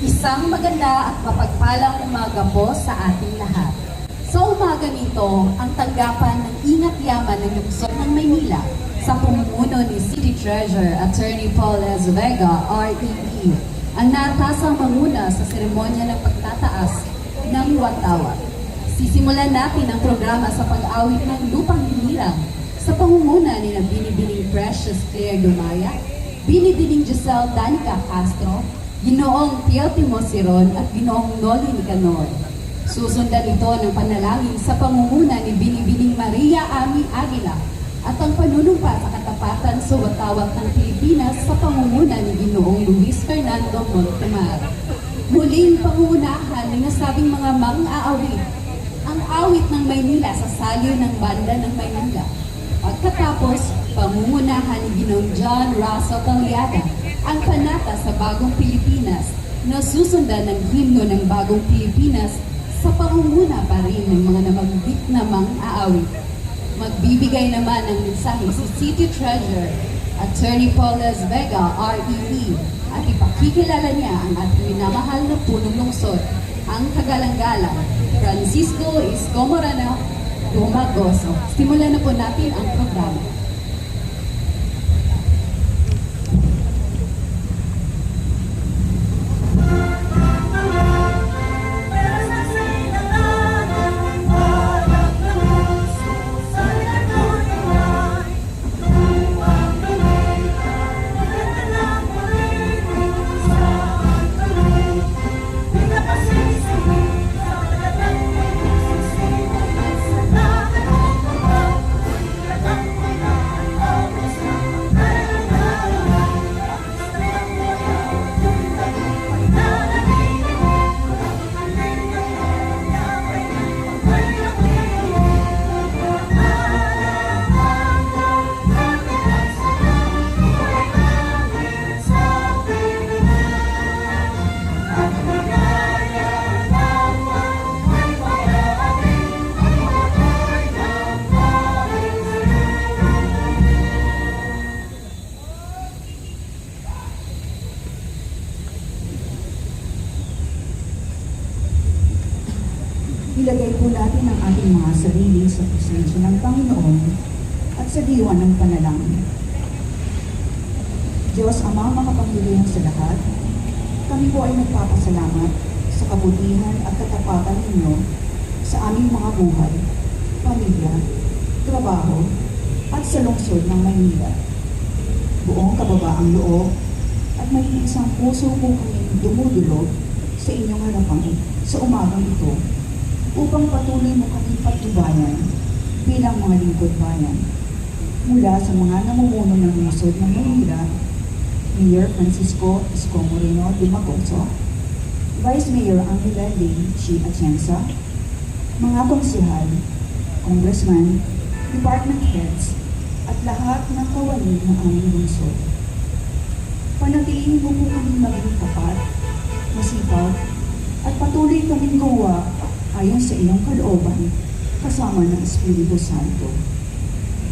Isang maganda at mapagpalang umaga po sa ating lahat. Sa umaga nito, ang tanggapan ng Ingat Yaman ng Lungsod ng Maynila sa pamumuno ni City Treasurer Attorney Paul S. Vega, REE, ang naatasang manguna sa seremonya ng pagtataas ng Watawat. Sisimulan natin ang programa sa pag-awit ng lupang hinirang sa pangunguna ni Binibining Precious Claire Dumaya, Binibining Giselle Danica Castro, Ginoong Teotimo Siron at Ginoong Noli Nicanor. Susundan ito ng panalangin sa pangunguna ni Binibining Maria Ami Aguila at ang panunumpa sa katapatan sa watawat ng Pilipinas sa pangunguna ni Ginoong Luis Fernando Montemar. Muling pangungunahan ng nasabing mga mang-aawit ang awit ng Maynila sa salyo ng banda ng Maynila. Pagkatapos, pangungunahan ni Ginoong John Raso Tagliada ang panata sa Bagong Pilipinas na susundan ng himno ng Bagong Pilipinas sa pangunguna pa rin ng mga namagbit na mang-aawit. Magbibigay naman ng mensahe si City Treasurer Attorney Paul S. Vega, REE, at ipakikilala niya ang ating minamahal na punong lungsod, ang kagalang-galang Francisco Isko Moreno Dumagoso. Simulan na po natin ang programa. Ilagay po natin ang ating mga sarili sa presensya ng Panginoon at sa diwa ng panalangin. Diyos Ama, makapangyarihan sa lahat, kami po ay nagpapasalamat sa kabutihan at katapatan ninyo sa aming mga buhay, pamilya, trabaho, at sa lungsod ng Maynila. Buong kababaang loob at may isang puso po kaming dumudulog sa inyong harapan sa umagang ito upang patuloy mo kaming pagtubayan bilang mga lingkod bayan. Mula sa mga namumuno ng lungsod ng Maynila, Mayor Francisco Isko Moreno Dumagoso, Vice Mayor Angela Lane Chi Atienza, mga konsihal, congressman, department heads, at lahat ng kawani ng aming lungsod. Panatilihin mo po kaming maging tapat, masipag, at patuloy kaming gawa ayon sa iyong kalooban, kasama ng Espiritu Santo.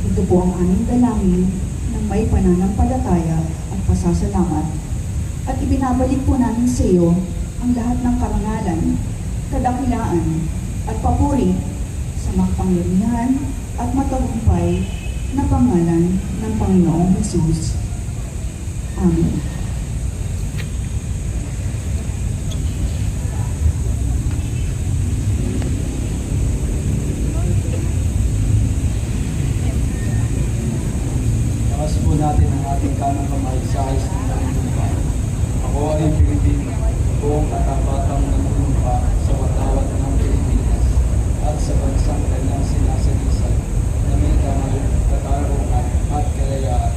Ito po ang aming dalangin ng may pananampalataya at pasasalamat, at ibinabalik po namin sa iyo ang lahat ng karangalan, kadakilaan, at papuri sa makapangyarihan at matagumpay na pangalan ng Panginoong Jesus. Amen. Natin ang ating kanang kamay sa ayos ng nanunumpa. Ako ay Pilipino, buong katapatang nanunumpa sa watawat ng Pilipinas at sa bansang kanyang sinasalisan na may kamay, katarungan at kalayaan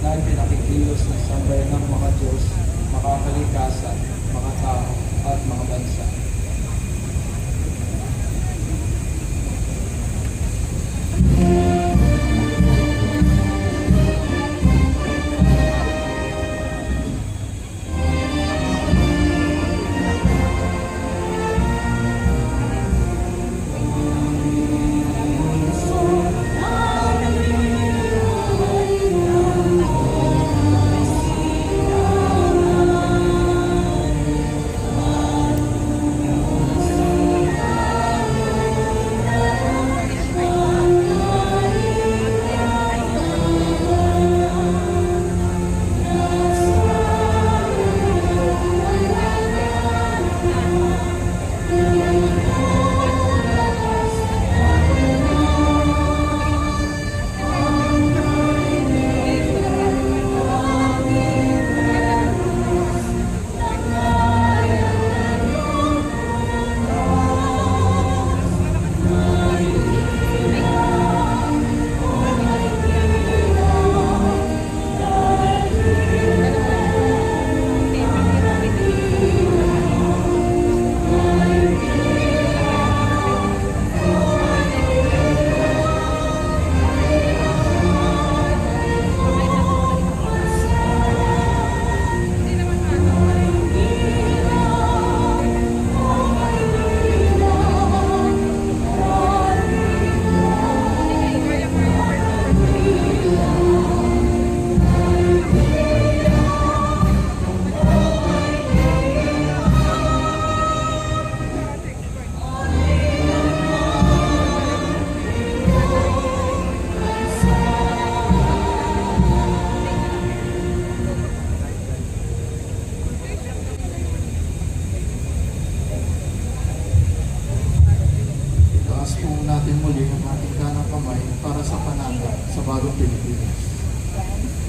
na ipinakikilos ng sambayan ng mga Diyos, makakalikasan, mga tao at mga bansa.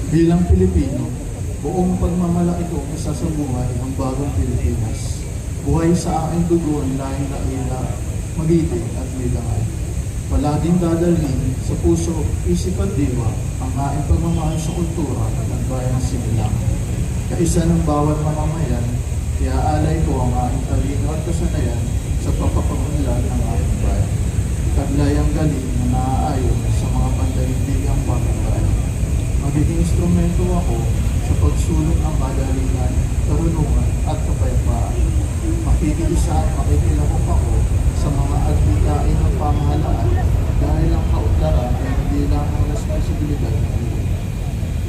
Bilang Pilipino, buong pagmamalaki ko isa sa buhay ang bagong Pilipinas. Buhay sa aking dugo ang lahing dakila, magiting at may dangal. Palaging dadalhin sa puso, isip at diwa ang aking pagmamahal sa kultura at bayang sinilang. Kaisa ng bawat mamamayan, iaalay ko ang aking talino at kasanayan sa pagpapaunlad ng aking bayan. Taglay ang galing na naaayon sa mga pandaigdigang pagkabayan. Magiging instrumento ako sa pagsulong ng kagalingan, karunungan at kapayapaan. Makikiisa at makikilahok ako sa mga adhikain ng pamahalaan dahil ang kaunlaran ay hindi lang ang responsibilidad ng iyo.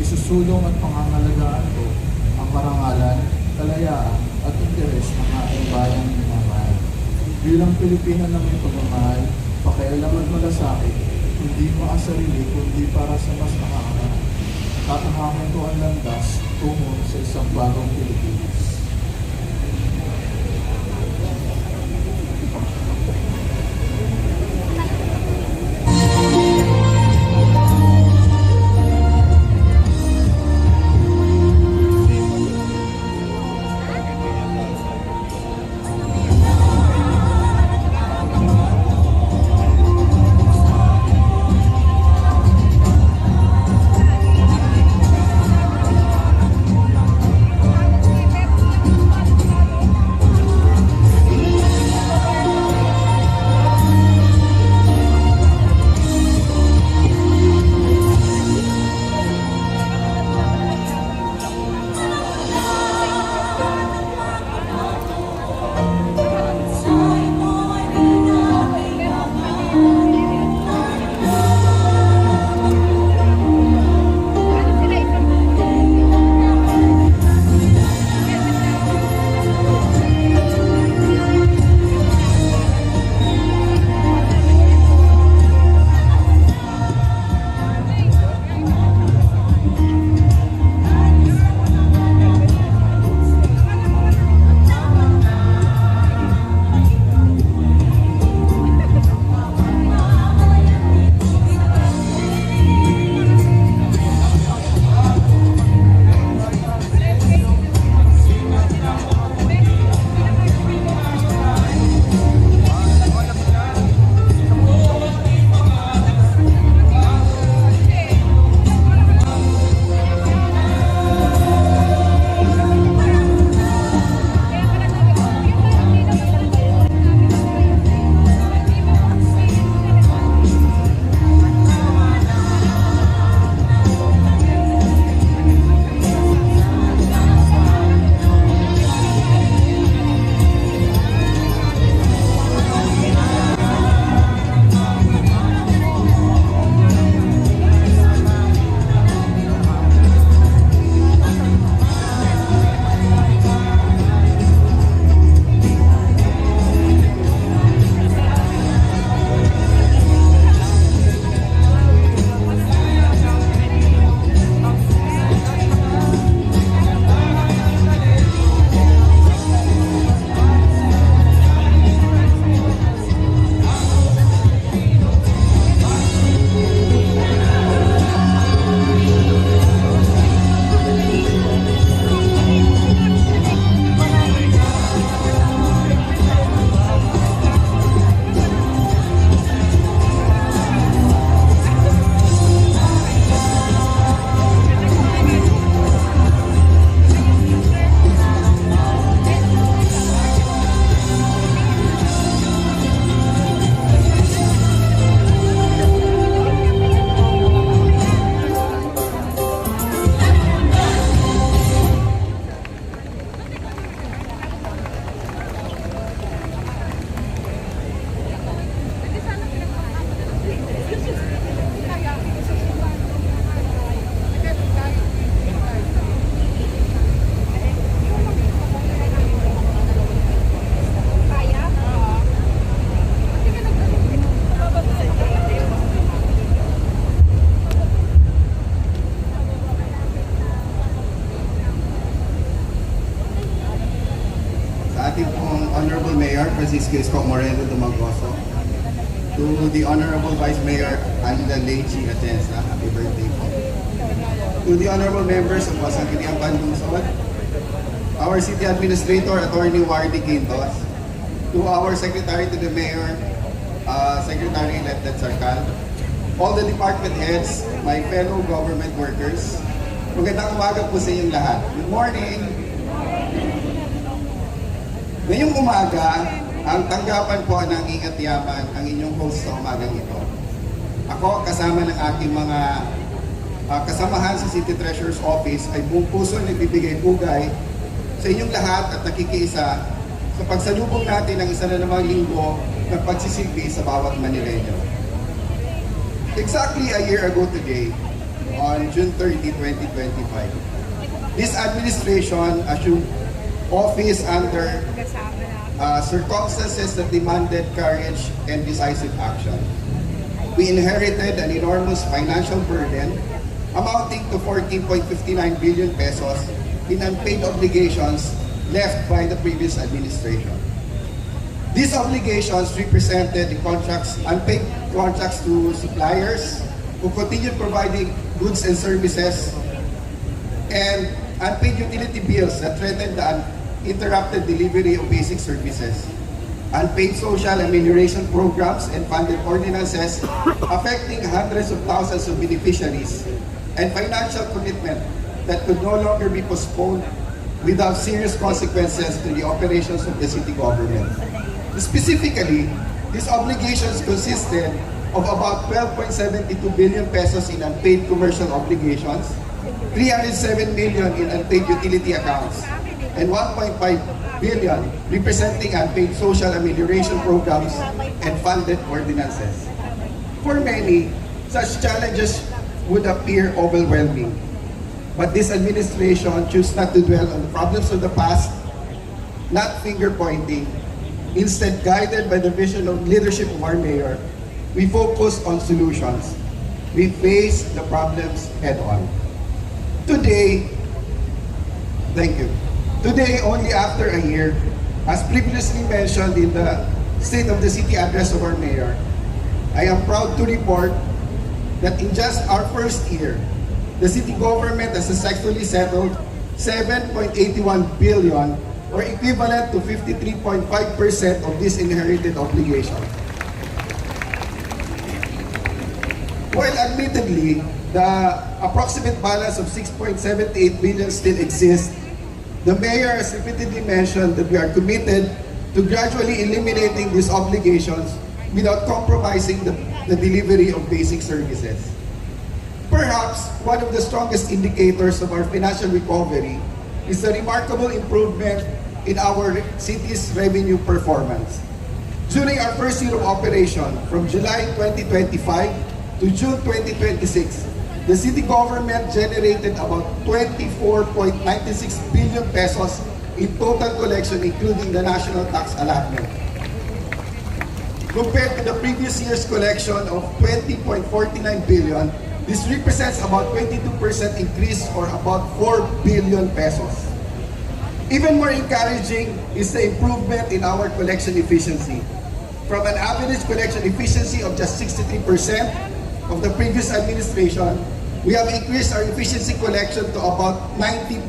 Isusulong at pangangalagaan ko ang marangalan, kalayaan at interes ng aking bayang minamahal. Bilang Pilipino na may pagmamahal, pakialam at malasakit, hindi makasarili kundi para sa mas nakakaroon. Tatahangin ko ang landas tungo sa isang bagong Pilipinas. Honorable Mayor Francisco Esco Moreno Dumagoso, to the Honorable Vice Mayor Anda Lechi Atienza, happy birthday po. to the honorable members of Sangguniang Panlungsod, our city administrator, Attorney Wardy Quintos, to our secretary to the mayor, Secretary-elect Ted Sarcal, all the department heads, my fellow government workers, magandang umaga po sa inyong lahat. Good morning! Ngayong umaga, ang tanggapan po ng Ingat Yaman ang inyong host sa umagang ito. Ako, kasama ng aking mga kasamahan sa City Treasurer's Office ay buong puso nagbibigay pugay sa inyong lahat at nakikiisa sa pagsalubong natin ng isa na namang linggo ng pagsisilbi sa bawat Manileño. Exactly a year ago today, on June 30, 2025, this administration assumed office under circumstances that demanded courage and decisive action. We inherited an enormous financial burden amounting to 14.59 billion pesos in unpaid obligations left by the previous administration. These obligations represented the unpaid contracts to suppliers who continued providing goods and services, and unpaid utility bills that threatened the uninterrupted delivery of basic services, unpaid social amelioration programs and funded ordinances affecting hundreds of thousands of beneficiaries, and financial commitment that could no longer be postponed without serious consequences to the operations of the city government. Specifically, these obligations consisted of about 12.72 billion pesos in unpaid commercial obligations, 307 million in unpaid utility accounts, and 1.5 billion representing unpaid social amelioration programs and funded ordinances. For many, such challenges would appear overwhelming. But this administration chose not to dwell on the problems of the past, not finger-pointing. Instead, guided by the vision of leadership of our mayor, we focus on solutions. We face the problems head-on. Today, thank you. Today, only after a year, as previously mentioned in the State of the City address of our mayor, I am proud to report that in just our first year, the city government has successfully settled 7.81 billion or equivalent to 53.5% of this inherited obligation. While admittedly, the approximate balance of 6.78 billion still exists, the mayor has repeatedly mentioned that we are committed to gradually eliminating these obligations without compromising the delivery of basic services. Perhaps one of the strongest indicators of our financial recovery is the remarkable improvement in our city's revenue performance. During our first year of operation, from July 2025 to June 2026, the city government generated about 24.96 billion pesos in total collection, including the national tax allotment. Compared to the previous year's collection of 20.49 billion, this represents about 22% increase or about 4 billion pesos. Even more encouraging is the improvement in our collection efficiency. From an average collection efficiency of just 63% of the previous administration, we have increased our efficiency collection to about 90%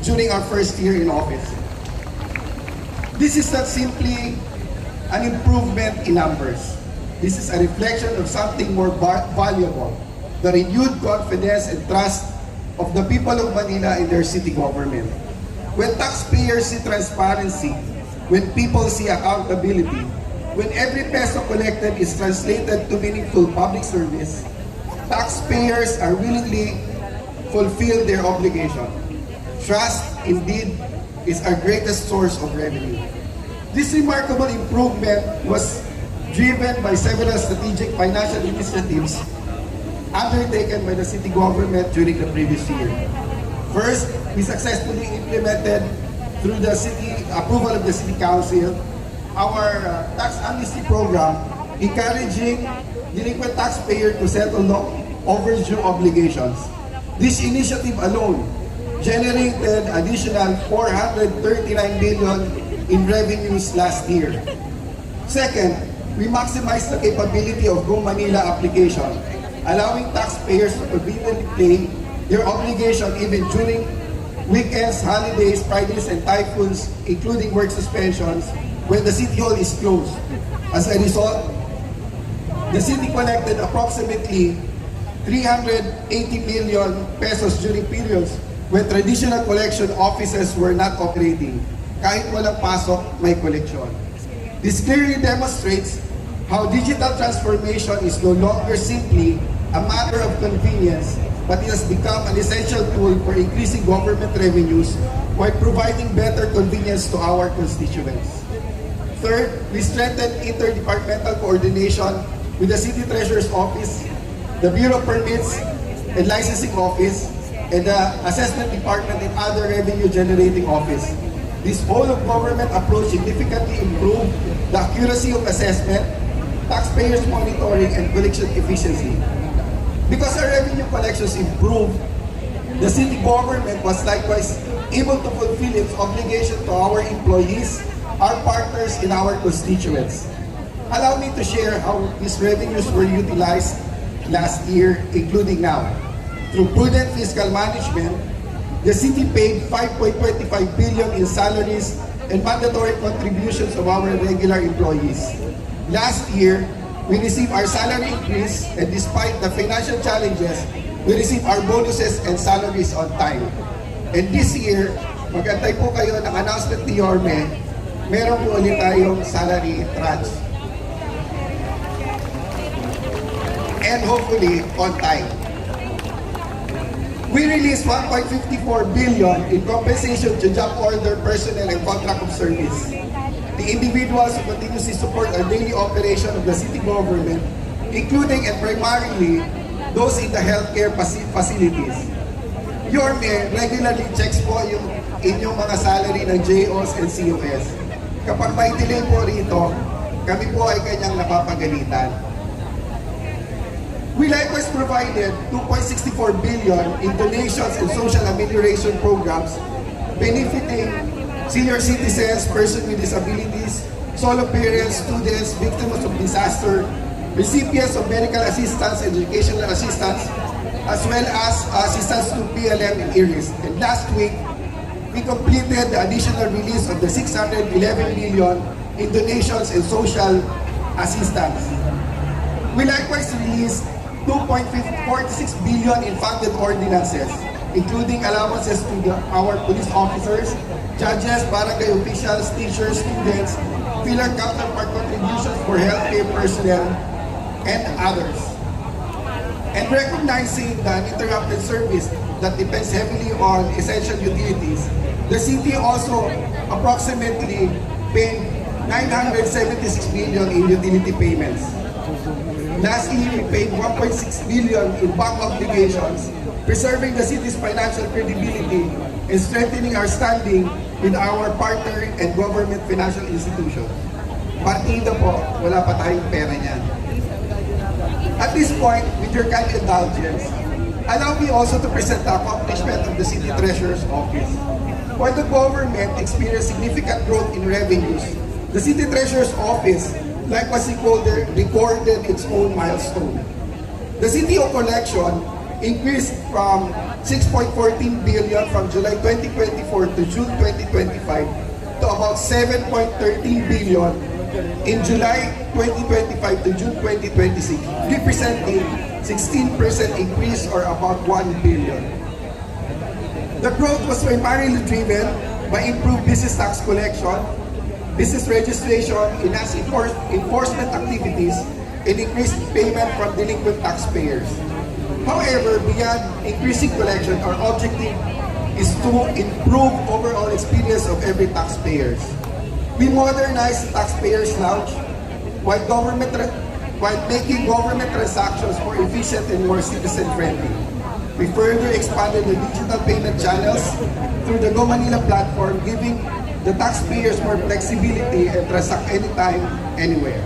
during our first year in office. This is not simply an improvement in numbers. This is a reflection of something more valuable, the renewed confidence and trust of the people of Manila in their city government. When taxpayers see transparency, when people see accountability, when every peso collected is translated to meaningful public service, taxpayers are willingly fulfill their obligation. Trust, indeed, is our greatest source of revenue. This remarkable improvement was driven by several strategic financial initiatives undertaken by the city government during the previous year. First, we successfully implemented through the city approval of the City Council our tax amnesty program, encouraging delinquent taxpayer to settle overdue obligations. This initiative alone generated additional 439 million in revenues last year. Second, we maximized the capability of Go Manila application, allowing taxpayers to conveniently pay their obligation even during weekends, holidays, Fridays, and typhoons, including work suspensions, when the City Hall is closed. As a result, the city collected approximately 380 million pesos during periods when traditional collection offices were not operating. Kahit walang pasok, may collection. This clearly demonstrates how digital transformation is no longer simply a matter of convenience, but it has become an essential tool for increasing government revenues while providing better convenience to our constituents. Third, we strengthened interdepartmental coordination with the City Treasurer's Office, the Bureau of Permits and Licensing Office, and the Assessment Department and other revenue-generating office. This whole-of-government approach significantly improved the accuracy of assessment, taxpayers' monitoring, and collection efficiency. Because our revenue collections improved, the city government was likewise able to fulfill its obligation to our employees, our partners, and our constituents. Allow me to share how these revenues were utilized last year, including now. Through prudent fiscal management, the city paid 5.25 billion in salaries and mandatory contributions of our regular employees. Last year, we received our salary increase, and despite the financial challenges, we received our bonuses and salaries on time. And this year, magantay po kayo ng announcement ni Yorme, meron po ulit tayong salary tranche. And hopefully, on time. We released 1.54 billion in compensation to job order personnel and contract of service. The individuals who continuously support our daily operation of the city government, including and primarily those in the healthcare facilities. Yorme regularly checks po yung inyong mga salary ng JOs and COS. Kapag may delay po rito, kami po ay kanyang napapagalitan. We likewise provided 2.64 billion in donations and social amelioration programs benefiting senior citizens, persons with disabilities, solo parents, students, victims of disaster, recipients of medical assistance and educational assistance, as well as assistance to PLM and IRIS. And last week, we completed the additional release of the 611 million in donations and social assistance. We likewise released 2.46 billion in funded ordinances, including allowances to our police officers, judges, barangay officials, teachers, students, pillar counterpart contributions for healthcare personnel, and others. And recognizing the uninterrupted service that depends heavily on essential utilities, the city also approximately paid 976 million in utility payments. Lastly, we paid 1.6 billion in bank obligations, preserving the city's financial credibility and strengthening our standing with our partner and government financial institutions. Partida po, wala pa tayong pera niyan. At this point, with your kind indulgence, allow me also to present the accomplishment of the City Treasurer's Office. While the government experienced significant growth in revenues, the City Treasurer's Office likewise recorded its own milestone. The City of Collection increased from 6.14 billion from July 2024 to June 2025 to about 7.13 billion in July 2025 to June 2026, representing 16% increase or about 1 billion. The growth was primarily driven by improved business tax collection, business registration, enhanced enforcement activities, and increased payment from delinquent taxpayers. However, beyond increasing collection, our objective is to improve overall experience of every taxpayers. We modernize the taxpayers' lounge while making government transactions more efficient and more citizen-friendly. We further expanded the digital payment channels through the Go Manila platform, giving the taxpayers more flexibility and transact anytime, anywhere.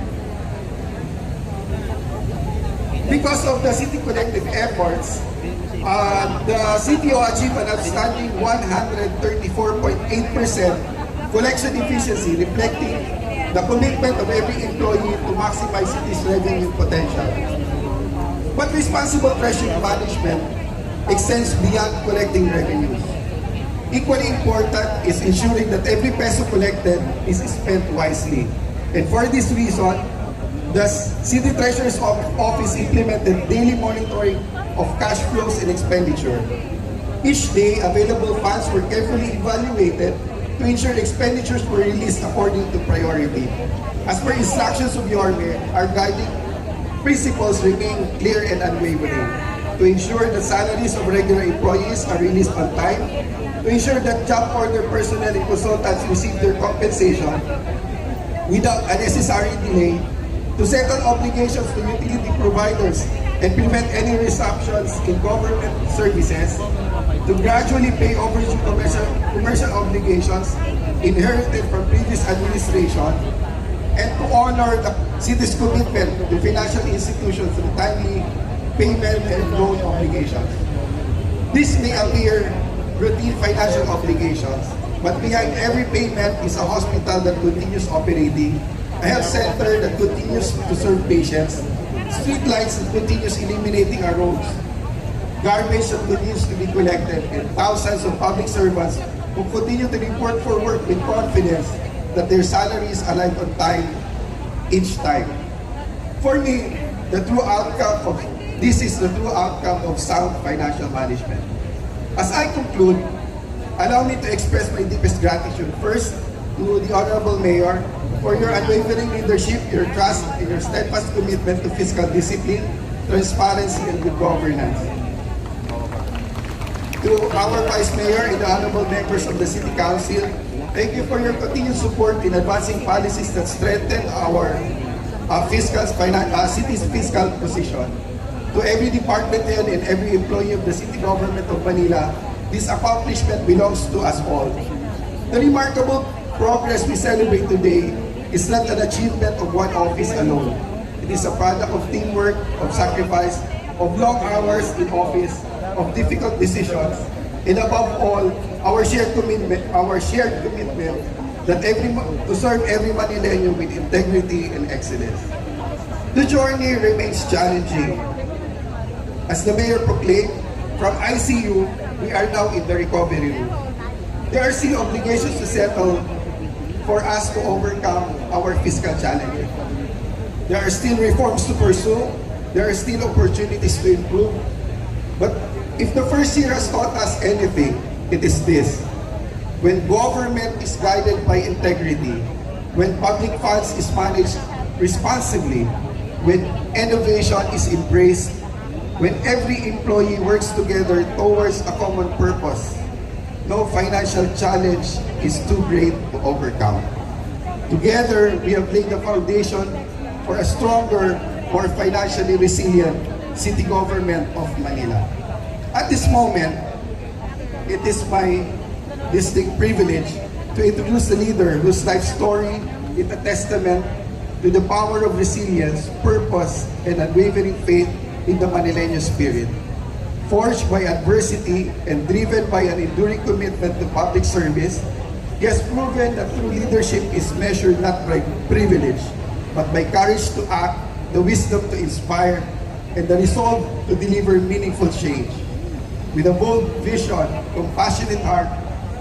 Because of the city collective efforts, the CTO achieved an outstanding 134.8% collection efficiency, reflecting the commitment of every employee to maximize city's revenue potential. But responsible treasury management extends beyond collecting revenues. Equally important is ensuring that every peso collected is spent wisely. And for this reason, the City Treasurer's Office implemented daily monitoring of cash flows and expenditure. Each day, available funds were carefully evaluated to ensure expenditures were released according to priority. As per instructions of Yorme, our guiding principles remain clear and unwavering. To ensure that salaries of regular employees are released on time, to ensure that job order personnel and consultants receive their compensation without unnecessary delay, to settle obligations to utility providers and prevent any resumptions in government services, to gradually pay overdue commercial obligations inherited from previous administration, and to honor the city's commitment to financial institutions through timely payment and loan obligations. This may appear routine financial obligations, but behind every payment is a hospital that continues operating, a health center that continues to serve patients, street lights that continues illuminating our roads, garbage that continues to be collected, and thousands of public servants who continue to report for work with confidence that their salaries arrive on time each time. For me, this is the true outcome of sound financial management. As I conclude, allow me to express my deepest gratitude first to the Honorable Mayor for your unwavering leadership, your trust, and your steadfast commitment to fiscal discipline, transparency, and good governance. To our Vice Mayor and the Honorable members of the City Council, thank you for your continued support in advancing policies that strengthen our city's fiscal position. To every department head and every employee of the City Government of Manila, this accomplishment belongs to us all. The remarkable progress we celebrate today is not an achievement of one office alone. It is a product of teamwork, of sacrifice, of long hours in office, of difficult decisions, and above all, our shared commitment that to serve every Manileño with integrity and excellence. The journey remains challenging. As the Mayor proclaimed, from ICU, we are now in the recovery room. There are still obligations to settle for us to overcome our fiscal challenges. There are still reforms to pursue. There are still opportunities to improve. But if the first year has taught us anything, it is this. When government is guided by integrity, when public funds is managed responsibly, when innovation is embraced, when every employee works together towards a common purpose, no financial challenge is too great to overcome. Together, we have laid the foundation for a stronger, more financially resilient city government of Manila. At this moment, it is my distinct privilege to introduce the leader whose life story is a testament to the power of resilience, purpose, and unwavering faith in the Manileño spirit. Forged by adversity and driven by an enduring commitment to public service, he has proven that true leadership is measured not by privilege, but by courage to act, the wisdom to inspire, and the resolve to deliver meaningful change. With a bold vision, compassionate heart,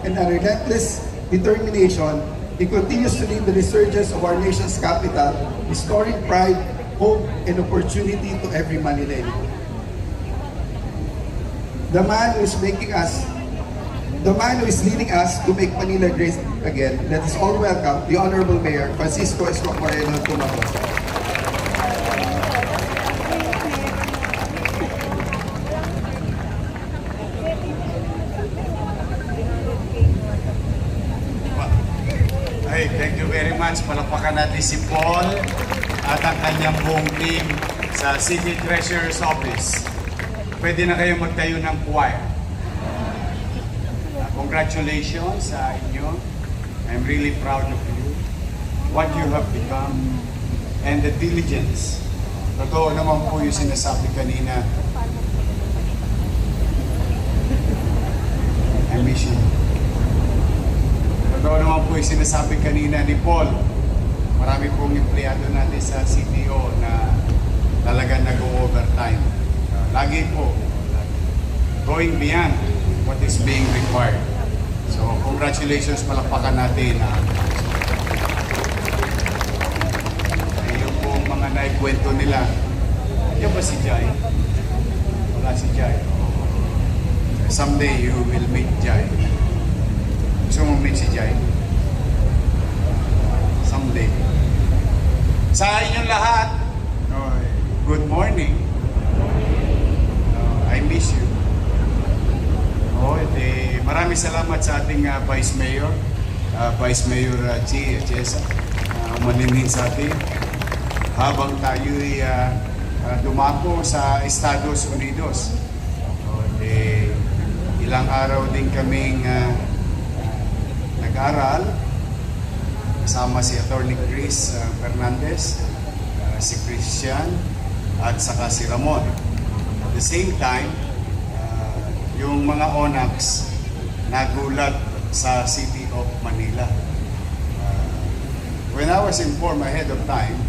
and a relentless determination, he continues to lead the resurgence of our nation's capital, restoring pride, hope, and opportunity to every Manileño. The man who is leading us to make Manila great again, let us all welcome the Honorable Mayor, Francisco Escoc Moreno Tumacos. Hey, thank you very much. Palakpakan natin si Paul at ang kanyang buong team sa City Treasurer's Office. Pwede na kayo magtayo ng choir. Congratulations sa inyo. I'm really proud of you. What you have become and the diligence. Totoo naman po yung sinasabi kanina. I miss you. Totoo naman po yung sinasabi kanina ni Paul. Marami pong empleyado natin sa CTO na talagang nag-overtime. Lagi po. going beyond what is being required. So, congratulations, palakpakan natin. Yung pong mga naikwento nila. Yan ba si Jai? Wala si Jai. Someday you will meet Jai. Gusto mo meet si Jai? Someday. Sa inyong lahat, good morning. I miss you. Maraming salamat sa ating Vice Mayor, Vice Mayor Chi Echesa, umaninhin sa atin. Habang tayo'y dumako sa Estados Unidos, ilang araw din kaming nag-aral kasama si Attorney Chris Fernandez, si Christian, at saka si Ramon. At the same time, yung mga ONACs nagulat sa City of Manila. When I was informed ahead of time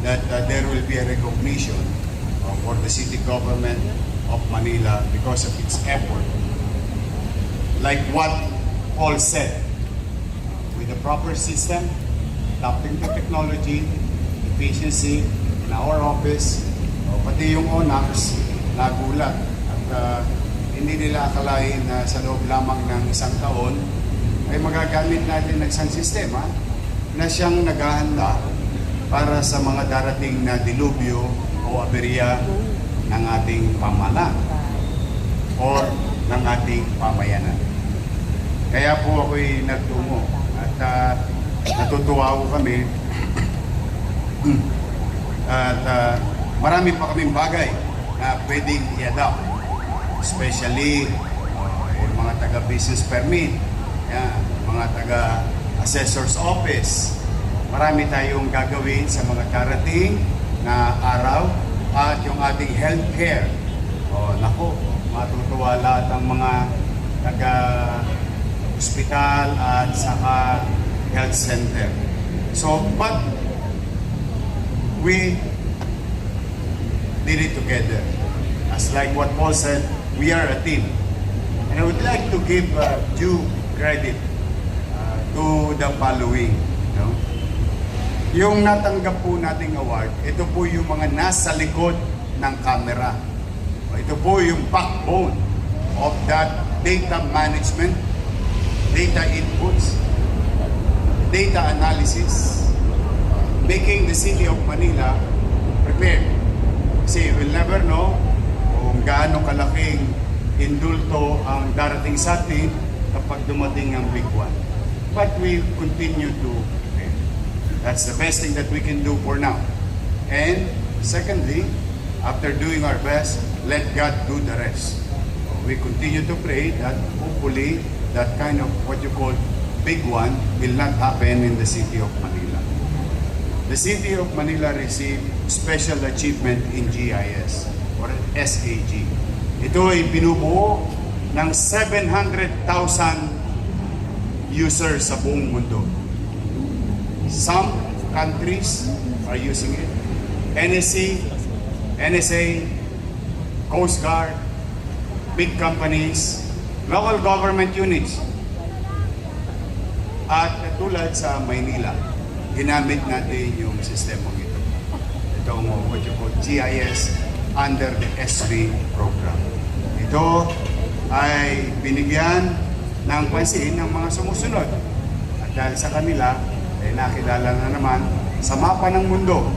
that there will be a recognition for the city government of Manila because of its effort, like what Paul said, with the proper system, adapting to technology, efficiency in our office, pati yung ONACs nagulat at hindi nila akalain na sa loob lamang ng isang taon ay magagamit natin ng isang sistema na siyang naghahanda para sa mga darating na dilubyo o aberya ng ating pamahalaan or ng ating pamayanan. Kaya po ako'y nagtungo at natutuwa ko kami at marami pa kaming bagay na pwedeng i-adapt. Especially yung mga taga-business permit, yan, mga taga-assessor's office. Marami tayong gagawin sa mga darating na araw at yung ating healthcare. Naku, matutuwa lahat ang mga taga-hospital at saka health center. So, but we did it together. As like what Paul said, we are a team. And I would like to give due credit to the following. Yung natanggap po nating award, ito po yung mga nasa likod ng camera. Ito po yung backbone of that data management, data inputs, data analysis, making the City of Manila prepared. Kasi we'll never know kung gaano kalaking indulto ang darating sa atin kapag dumating ang big one. But we continue to prepare. That's the best thing that we can do for now. And secondly, after doing our best, let God do the rest. We continue to pray that hopefully that kind of what you call big one will not happen in the City of Manila. The City of Manila received Special Achievement in GIS or SAG. Ito ay binubuo ng 700,000 users sa buong mundo. Some countries are using it. NSA, Coast Guard, big companies, local government units. At tulad sa Maynila, ginamit natin yung sistema ito. Itong what you call GIS under the S3 program. Ito ay binigyan ng pansin ng mga sumusunod. At dahil sa kanila, ay nakilala na naman sa mapa ng mundo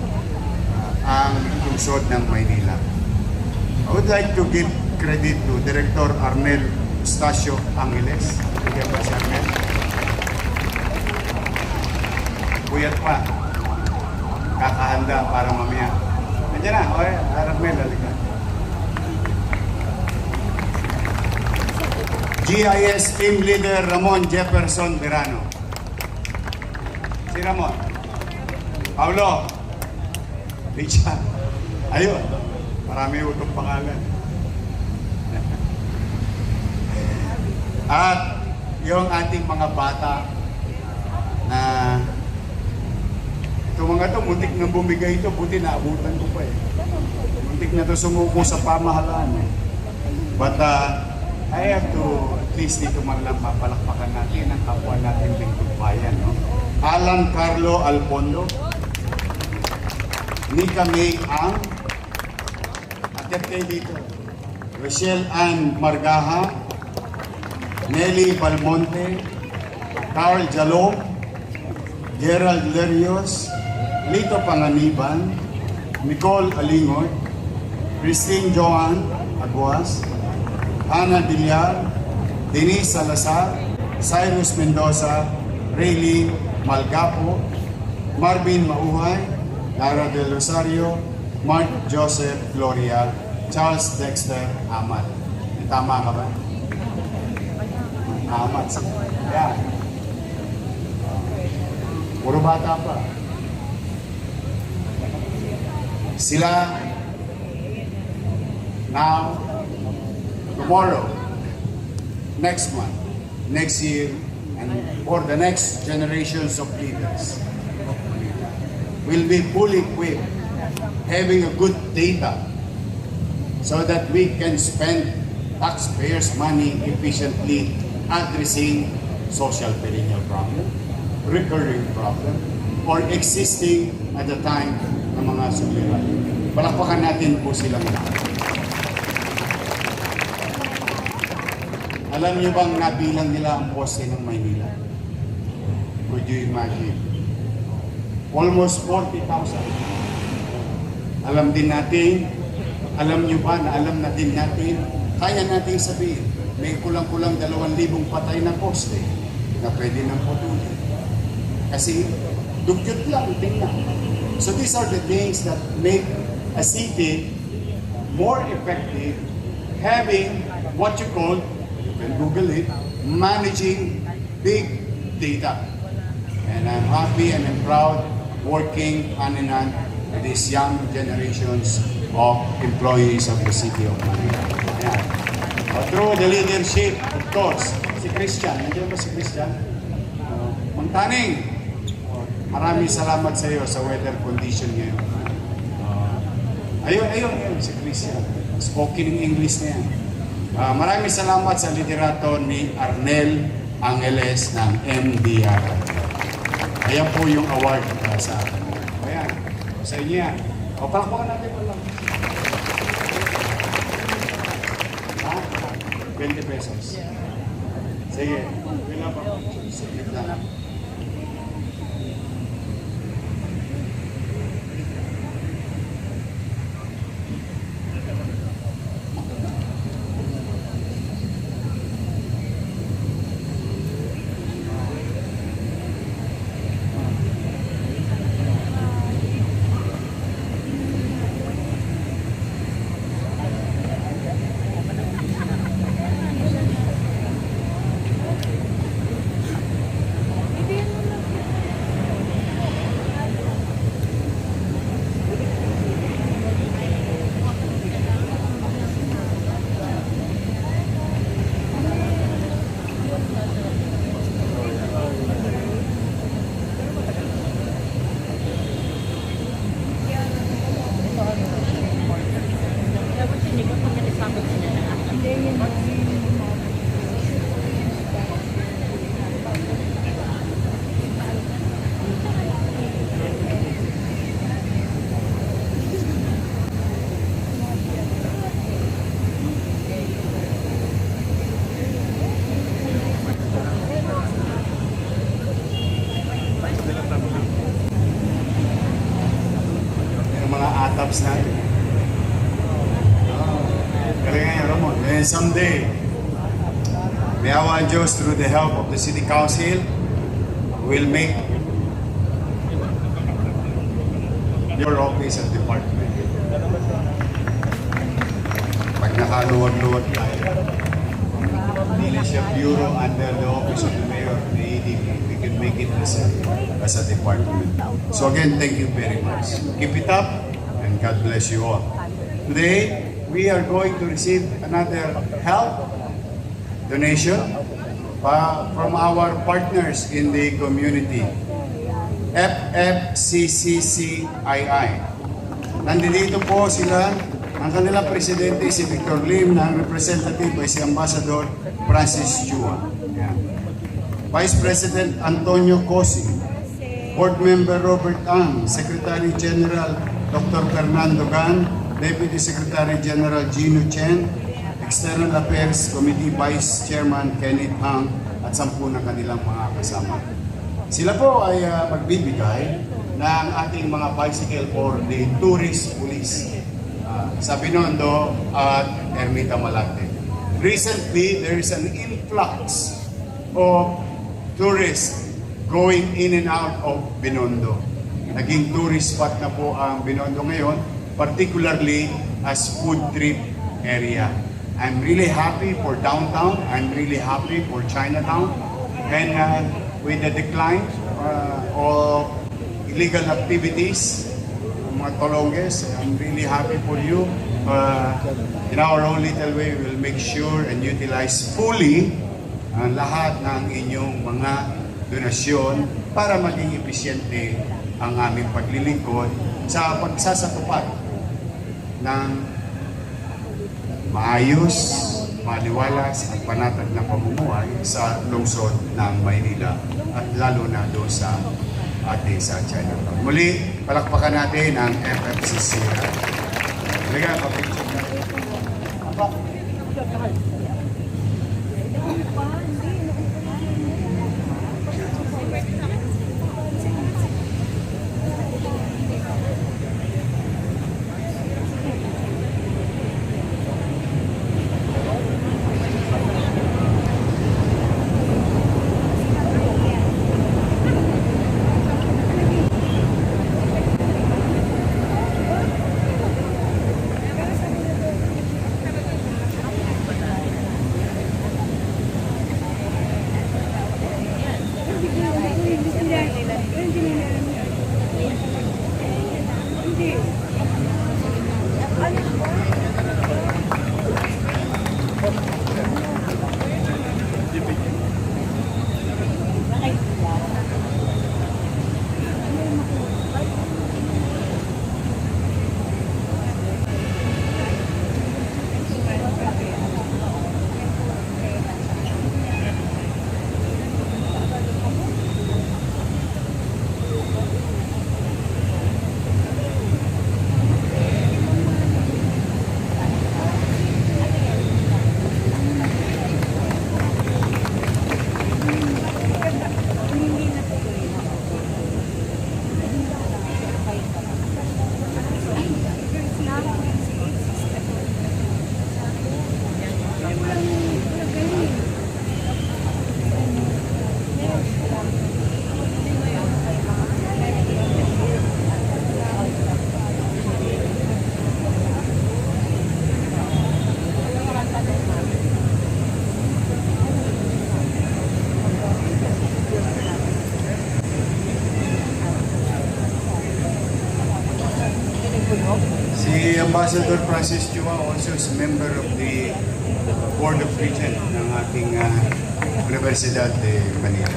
ang lungsod ng Maynila. I would like to give credit to Director Arnel Eustacio Angeles. Bigyan ba si Arnel? Puyat pa. Kakahanda para mamaya. Nandiyan na, okay? Arnel, halika. GIS Team Leader Ramon Jefferson Verano. Si Ramon. Paulo. Richard. Ayun. Marami utong pangalan. At yung ating mga bata na ito mga to, muntik nang bumigay ito, buti naabutan ko pa eh. Muntik na to sumuko sa pamahalaan eh. But I have to at least dito man lang mapalakpakan natin ang kapwa natin lingkod bayan. No? Alan Carlo Alpondo, Nika May Ang, akyat kayo dito. Rochelle Ann Margaha, Nelly Balmonte, Carl Jalom, Gerald Lerios, Lito Panganiban, Nicole Alingon, Christine Joan Aguas, Ana Villar, Denise Salazar, Cyrus Mendoza, Rayleigh Malgapo, Marvin Mauhay, Lara Del Rosario, Mark Joseph Gloria, Charles Dexter Amat. Tama ka ba? Amat. Yan. Puro bata pa. Sila now, tomorrow, next month, next year, and for the next generations of leaders will be fully equipped, having a good data so that we can spend taxpayers' money efficiently addressing social perennial problem, recurring problem, or existing at the time ng mga suliranin. Palakpakan natin po silang lahat. Alam niyo bang nabilang nila ang poste ng Maynila? Could you imagine? Almost 40,000. Alam din natin, alam niyo ba na alam na din natin, kaya nating sabihin, may kulang-kulang 2,000 patay na poste na pwede nang putulin. Kasi dugyot lang, tingnan. So these are the things that make a city more effective, having what you call, you can Google it, managing big data. And I'm happy and I'm proud working hand in hand with these young generations of employees of the city of Manila. Ayan. Through the leadership, of course, si Christian. Nandiyan ba si Christian? Mantaning. Maraming salamat sa iyo sa weather condition ngayon. Ayun, si Christian. Spoken in English na yan. Maraming salamat sa liderato ni Arnel Angeles ng MDR. Ayan po yung award sa akin. Ayan, sa inyo yan. O, palakpakan natin pa lang. 20 pesos. Sige. Bilang pa. Sige lang. Ataps natin. Galingan niya, Ramon. And someday, may awa Diyos through the help of the City Council will make your office and department. Pag nakaluwag-luwag tayo, hindi na siya bureau under the office of the mayor of the EDP. We can make it as a department. So again, thank you very much. Keep it up. And God bless you all. Today, we are going to receive another help donation from our partners in the community, FFCCCII. Nandito po sila, Ang kanilang presidente si Victor Lim, na ang representative ay si Ambassador Francis Chua. Yan. Vice President Antonio Cosi, Board Member Robert Ang, Secretary General Dr. Fernando Gan, Deputy Secretary General Gino Chen, External Affairs Committee Vice Chairman Kenneth Hang, at 10 ng kanilang mga kasama. Sila po ay magbibigay ng ating mga bicycle for the tourist police sa Binondo at Ermita Malate. Recently, there is an influx of tourists going in and out of Binondo. Naging tourist spot na po ang Binondo ngayon, particularly as food trip area. I'm really happy for downtown. I'm really happy for Chinatown. And with the decline of illegal activities, mga Tolonges, I'm really happy for you. In our own little way, we will make sure and utilize fully ang lahat ng inyong mga donasyon para maging episyente ang aming paglilingkod sa pagsasatupad ng maayos, maliwalas at panatag na pamumuhay sa lungsod ng Maynila at lalo na doon sa ating sa Chinatown. Muli, palakpakan natin ang FFCC. Halika, papicture natin. Apa? Si Ambassador Francis Chua also is a member of the Board of Regents ng ating Universidad de Manila.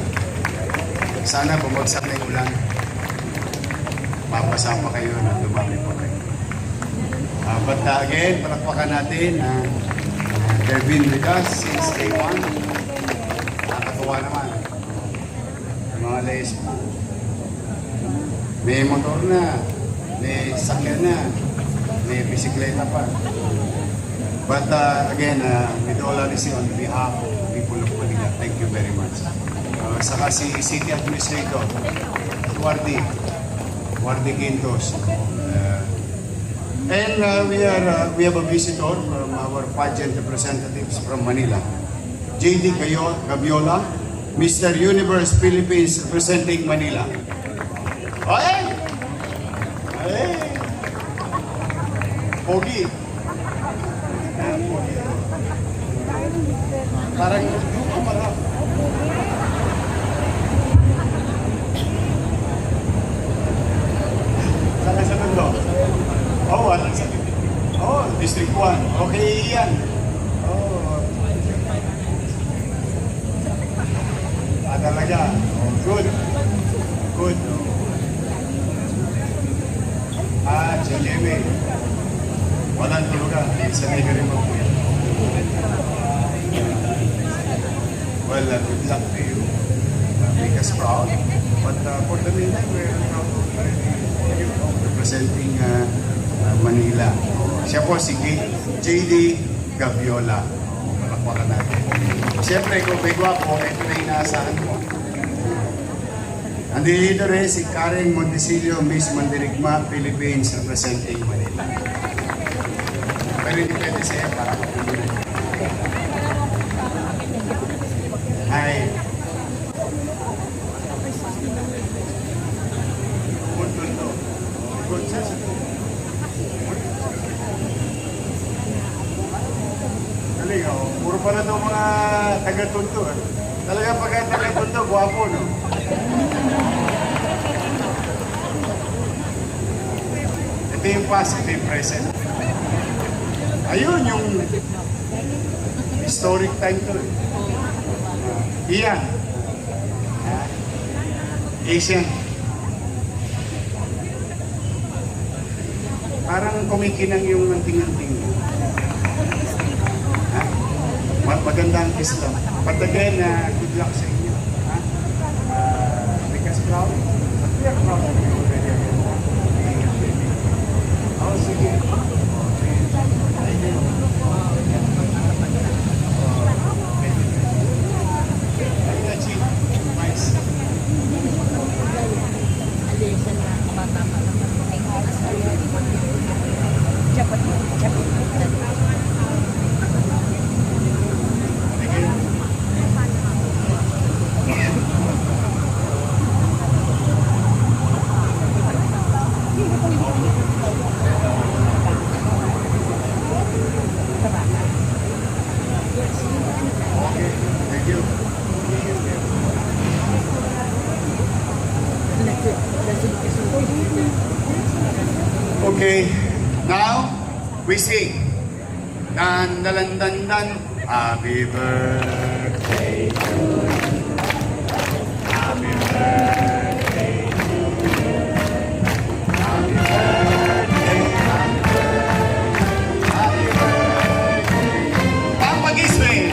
Sana bumagsak na yung ulan. Mapasama kayo na dumami pa kayo. But again, palakpakan natin they've been with us since day one. Nakakatuwa naman. Mga lesbo. May motor na, may sakyan na, may bisikleta pa. But again, with all honesty on behalf of the people of Manila, thank you very much. Saka si City Administrator, Wardy Quintos. And we have a visitor from our pageant representatives from Manila. JD Gabiola, Mr. Universe Philippines representing Manila. Ay! Ay! Pogi. Parang yung kamara. Saan sa mundo? Oh, ano sa oh, District 1. Okay yan. Oh. Talaga. Oh, good. Good. Si Jimmy. Walang tulugan. Sanay ka rin mag-uwi. Well, good luck to you. Make us proud. But for the meantime, we're proud of representing Manila. Siya po si J.D. Gaviola. Malakpakan natin. Siyempre, kung may gwapo, ito na inaasahan mo. Andito rin si Karen Montecillo, Miss Mandirigma, Philippines, representing Manila. Pero hindi pwede siya para mapulunan. Hi. Punto. Good sensitive. Galing ako. Puro pala itong mga taga-tunto. Talaga pagka taga-tunto, gwapo, no? Ito yung past, ito yung present. Ayun, yung historic time to. Iyan. Asian. Parang kumikinang yung anting-anting. Maganda ang kiss lang. But again, good luck sa inyo. Because proud. But we are proud of you already. Oh, sige. Thank you. Okay, now we sing. Dan dan dan dan. Happy birthday to you. Happy birthday to you. Happy birthday, happy birthday, happy birthday. Pampagiswing.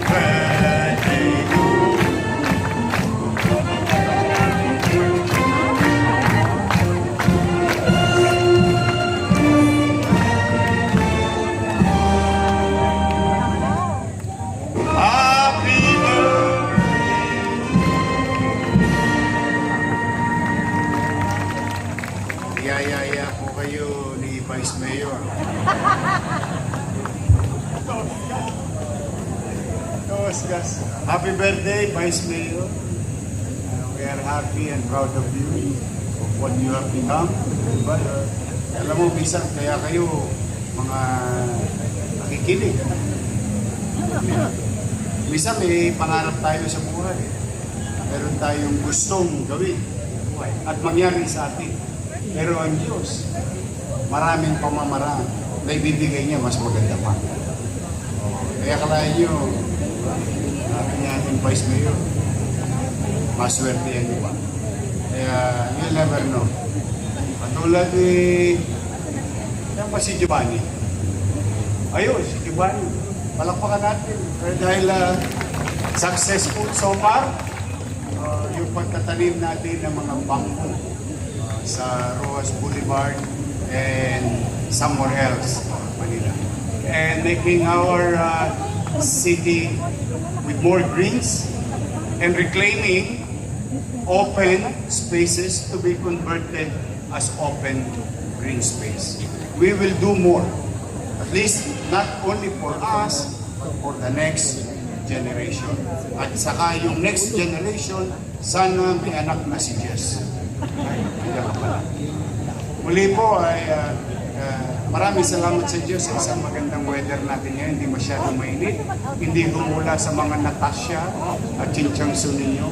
Birthday to you. Happy birthday. Iyaya po kayo ni Vice Mayor. Tosgas. Happy birthday, Vice Mayor. We are happy and proud of you, of what you have become. But, alam mo, bisan kaya kayo mga nakikinig. Minsan may pangarap tayo sa buhay. Meron tayong gustong gawin at mangyari sa atin. Pero ang Diyos, maraming pamamaraan na ibibigay niya mas maganda pa. Kaya kalahin niyo, natin ating Vice Mayor, maswerte yan iba. Kaya you'll never know. Patulad yan pa si Giovanni. Ayun, si Giovanni. Palakpakan natin. Dahil successful so far, yung pagtatanim natin ng mga bangko sa Rojas Boulevard and somewhere else, Manila. And making our city with more greens and reclaiming open spaces to be converted as open green space. We will do more. At least not only for us, but for the next generation. At saka yung next generation, sana may anak na si Jess. Muli po ay maraming salamat sa Diyos sa isang magandang weather natin ngayon. Hindi masyadong mainit. Hindi humula sa mga Natasha at Chinchang Suninyo.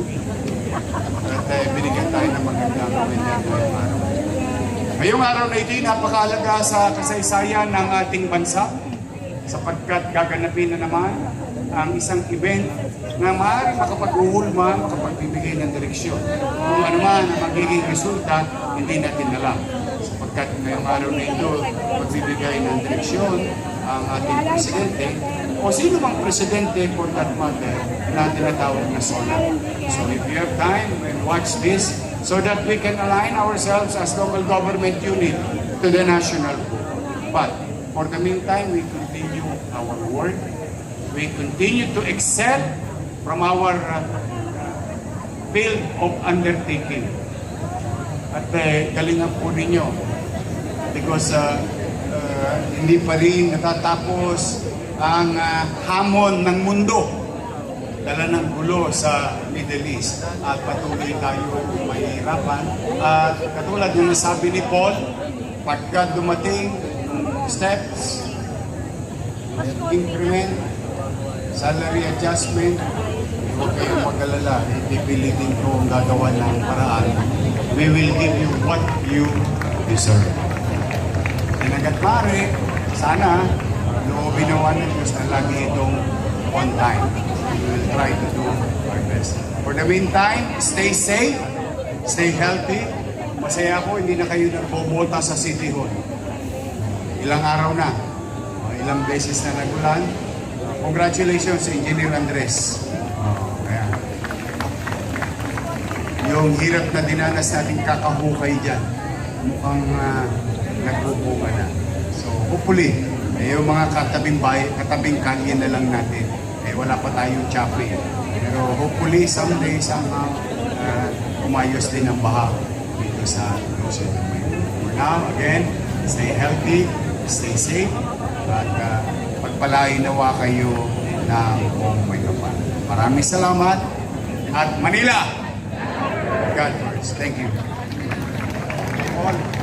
At binigyan tayo ng magandang weather ngayong araw. Ngayong araw na ito, napakahalaga sa kasaysayan ng ating bansa sapagkat gaganapin na naman ang isang event na maaaring makapag-uhulma, makapagbibigay ng direksyon. Kung ano man ang magiging resulta, hindi natin alam. Sapagkat sapagkat ngayong araw na ito, magbibigay ng direksyon ang ating presidente o sino mang presidente for that matter na tinatawag na SONA. So if you have time, we'll watch this so that we can align ourselves as local government unit to the national good. But for the meantime, we continue our work. We continue to excel from our field of undertaking. At galingan po ninyo because hindi pa rin natatapos ang hamon ng mundo. Dala ng gulo sa Middle East at patuloy tayo mahihirapan. At katulad ng nasabi ni Paul, pagka dumating steps, increment, salary adjustment, huwag kayong mag-alala, ipipilitin ko ang gagawa ng paraan. We will give you what you deserve. And hanggat maaari, sana, loobin naman ng Diyos na lagi itong on time. We will try to do our best. For the meantime, stay safe, stay healthy. Masaya ako, hindi na kayo nagbobota sa City Hall. Ilang araw na, ilang beses na nagulan. Congratulations, Engineer Andres. Ayan. Yung hirap na dinanas natin kakahukay dyan, mukhang nagbubunga na. So, hopefully, yung mga katabing kalye na lang natin, wala pa tayong chape. Pero hopefully, someday, somehow, umayos din ang baha dito sa Luzon. For now, again, stay healthy, stay safe, at pagpalain nawa kayo ng buong may kapal. Maraming salamat at Manila! God first. Thank you. All.